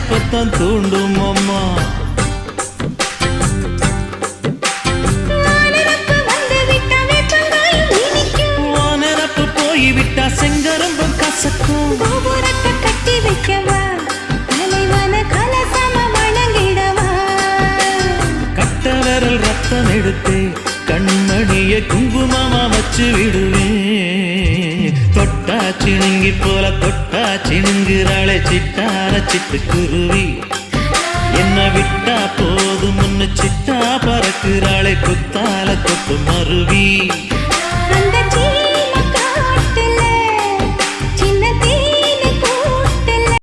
இப்பத்தான் தூண்டும் அம்மா. வானரப்பு போய்விட்டா செங்கரும்பும் கசக்கும். கட்டி வைக்கவா தலைவன கலசம வணங்கிடவா. கட்ட விரல் ரத்தம் எடுத்து கண்மணிய குங்குமமா வச்சு விடுவேன். தொட்டா சிணுங்கி போல தொட்டா சிணுங்குறாளே சிட்டார சிட்டுக்குருவி. என்ன விட்டா போதும் முன்னு சிட்டா பறக்குறாளே குத்தால தொட்டு மருவி.